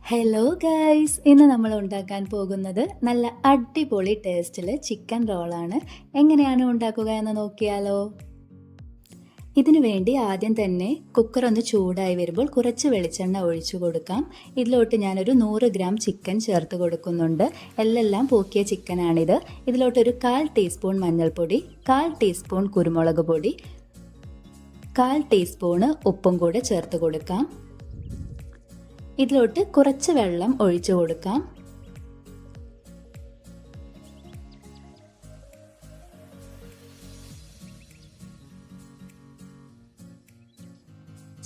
Hello guys, ഇന്ന് നമ്മൾ ഉണ്ടാക്കാൻ പോകുന്നത് നല്ല അടിപൊളി ടേസ്റ്റിൽ ചിക്കൻ റോളാണ്. എങ്ങനെയാണ് ഉണ്ടാക്കുക എന്ന് നോക്കിയാലോ. ഇതിനു വേണ്ടി ആദ്യം തന്നെ കുക്കർ ഒന്ന് ചൂടായി വരുമ്പോൾ കുറച്ച് വെളിച്ചെണ്ണ ഒഴിച്ചു കൊടുക്കാം. ഇതിലോട്ട് ഞാനൊരു 100 ഗ്രാം ചിക്കൻ ചേർത്ത് കൊടുക്കുന്നുണ്ട്. എല്ലാം പോക്കിയ ചിക്കനാണിത്. ഇതിലോട്ടൊരു 1/4 ടീസ്പൂൺ മഞ്ഞൾപ്പൊടി, 1/4 ടീസ്പൂൺ കുരുമുളക് പൊടി, 1/4 ടീസ്പൂണ് ഉപ്പും കൂടെ ചേർത്ത് കൊടുക്കാം. ഇതിലോട്ട് കുറച്ച് വെള്ളം ഒഴിച്ചു കൊടുക്കാം.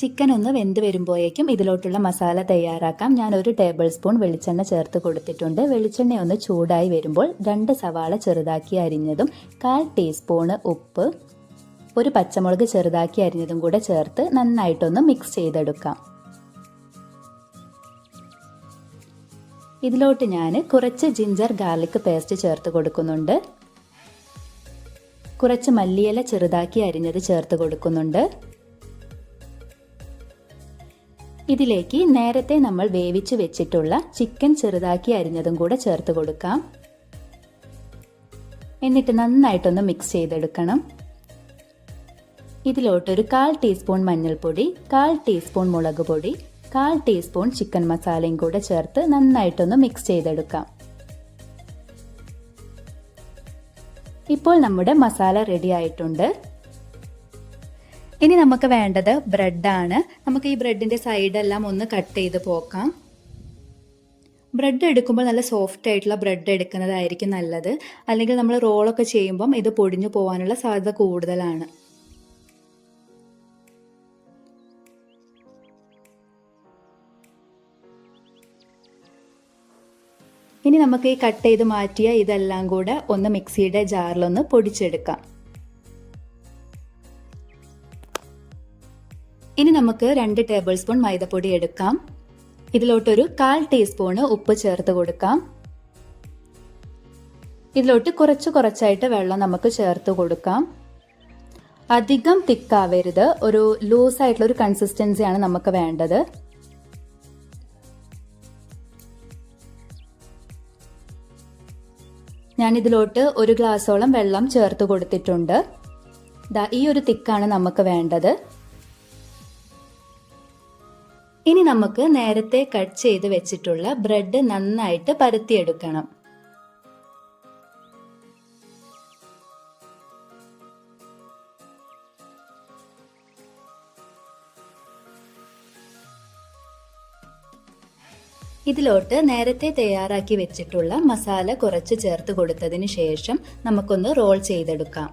ചിക്കൻ ഒന്ന് വെന്ത് വരുമ്പോഴേക്കും ഇതിലോട്ടുള്ള മസാല തയ്യാറാക്കാം. ഞാൻ 1 ടേബിൾ സ്പൂൺ വെളിച്ചെണ്ണ ചേർത്ത് കൊടുത്തിട്ടുണ്ട്. വെളിച്ചെണ്ണ ഒന്ന് ചൂടായി വരുമ്പോൾ 2 സവാള ചെറുതാക്കി അരിഞ്ഞതും, 1/4 ടീസ്പൂണ് ഉപ്പ്, 1 പച്ചമുളക് ചെറുതാക്കി അരിഞ്ഞതും കൂടെ ചേർത്ത് നന്നായിട്ടൊന്ന് മിക്സ് ചെയ്തെടുക്കാം. ഇതിലോട്ട് ഞാൻ കുറച്ച് ജിഞ്ചർ ഗാർലിക് പേസ്റ്റ് ചേർത്ത് കൊടുക്കുന്നുണ്ട്. കുറച്ച് മല്ലിയില ചെറുതാക്കി അരിഞ്ഞത് ചേർത്ത് കൊടുക്കുന്നുണ്ട്. ഇതിലേക്ക് നേരത്തെ നമ്മൾ വേവിച്ച് വെച്ചിട്ടുള്ള ചിക്കൻ ചെറുതാക്കി അരിഞ്ഞതും കൂടെ ചേർത്ത് കൊടുക്കാം. എന്നിട്ട് നന്നായിട്ടൊന്ന് മിക്സ് ചെയ്തെടുക്കണം. ഇതിലോട്ടൊരു 1/4 ടീസ്പൂൺ മഞ്ഞൾപ്പൊടി, 1/4 ടീസ്പൂൺ മുളക് പൊടി, 1/4 ടീസ്പൂൺ ചിക്കൻ മസാലയും കൂടെ ചേർത്ത് നന്നായിട്ടൊന്ന് മിക്സ് ചെയ്തെടുക്കാം. ഇപ്പോൾ നമ്മുടെ മസാല റെഡി ആയിട്ടുണ്ട്. ഇനി നമുക്ക് വേണ്ടത് ബ്രെഡാണ്. നമുക്ക് ഈ ബ്രെഡിന്റെ സൈഡെല്ലാം ഒന്ന് കട്ട് ചെയ്ത് പോക്കാം. ബ്രെഡ് എടുക്കുമ്പോൾ നല്ല സോഫ്റ്റ് ആയിട്ടുള്ള ബ്രെഡ് എടുക്കുന്നതായിരിക്കും നല്ലത്. അല്ലെങ്കിൽ നമ്മൾ റോളൊക്കെ ചെയ്യുമ്പം ഇത് പൊടിഞ്ഞു പോകാനുള്ള സാധ്യത കൂടുതലാണ്. ഇനി നമുക്ക് ഈ കട്ട് ചെയ്ത് മാറ്റിയ ഇതെല്ലാം കൂടെ ഒന്ന് മിക്സിയുടെ ജാറിലൊന്ന് പൊടിച്ചെടുക്കാം. ഇനി നമുക്ക് 2 ടേബിൾ സ്പൂൺ മൈദപ്പൊടി എടുക്കാം. ഇതിലോട്ടൊരു 1/4 ടീസ്പൂണ് ഉപ്പ് ചേർത്ത് കൊടുക്കാം. ഇതിലോട്ട് കുറച്ചായിട്ട് വെള്ളം നമുക്ക് ചേർത്ത് കൊടുക്കാം. അധികം തിക്കാവരുത്, ഒരു ലൂസായിട്ടുള്ള ഒരു കൺസിസ്റ്റൻസിയാണ് നമുക്ക് വേണ്ടത്. ഞാൻ ഇതിലോട്ട് 1 ഗ്ലാസോളം വെള്ളം ചേർത്ത് കൊടുത്തിട്ടുണ്ട്. ഈ ഒരു തിക്കാണ് നമുക്ക് വേണ്ടത്. ഇനി നമുക്ക് നേരത്തെ കട്ട് ചെയ്ത് വെച്ചിട്ടുള്ള ബ്രെഡ് നന്നായിട്ട് പരത്തിയെടുക്കണം. ഇതിലോട്ട് നേരത്തെ തയ്യാറാക്കി വെച്ചിട്ടുള്ള മസാല കുറച്ച് ചേർത്ത് കൊടുത്തതിന് ശേഷം നമുക്കൊന്ന് റോൾ ചെയ്തെടുക്കാം.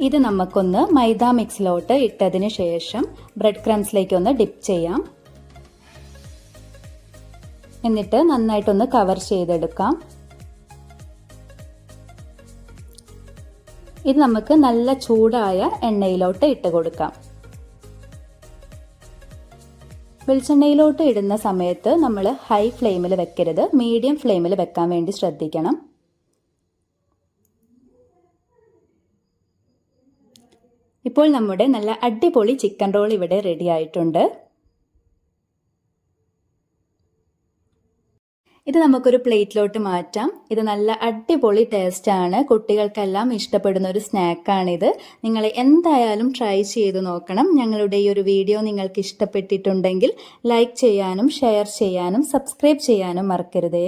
ഇത് നമുക്കൊന്ന് മൈദ മിക്സിലോട്ട് ഇട്ടതിന് ശേഷം ബ്രെഡ് ക്രംസിലേക്ക് ഒന്ന് ഡിപ്പ് ചെയ്യാം. എന്നിട്ട് നന്നായിട്ടൊന്ന് കവർ ചെയ്തെടുക്കാം. ഇത് നമുക്ക് നല്ല ചൂടായ എണ്ണയിലോട്ട് ഇട്ട് കൊടുക്കാം. വെളിച്ചെണ്ണയിലോട്ട് ഇടുന്ന സമയത്ത് നമ്മൾ ഹൈ ഫ്ലെയിമിൽ വെക്കരുത്, മീഡിയം ഫ്ലെയിമിൽ വെക്കാൻ വേണ്ടി ശ്രദ്ധിക്കണം. ഇപ്പോൾ നമ്മുടെ നല്ല അടിപൊളി ചിക്കൻ റോൾ ഇവിടെ റെഡി ആയിട്ടുണ്ട്. ഇത് നമുക്കൊരു പ്ലേറ്റിലോട്ട് മാറ്റാം. ഇത് നല്ല അടിപൊളി ടേസ്റ്റ് ആണ്. കുട്ടികൾക്കെല്ലാം ഇഷ്ടപ്പെടുന്ന ഒരു സ്നാക്കാണിത്. നിങ്ങൾ എന്തായാലും ട്രൈ ചെയ്ത് നോക്കണം. ഞങ്ങളുടെ ഈ ഒരു വീഡിയോ നിങ്ങൾക്ക് ഇഷ്ടപ്പെട്ടിട്ടുണ്ടെങ്കിൽ ലൈക്ക് ചെയ്യാനും ഷെയർ ചെയ്യാനും സബ്സ്ക്രൈബ് ചെയ്യാനും മറക്കരുതേ.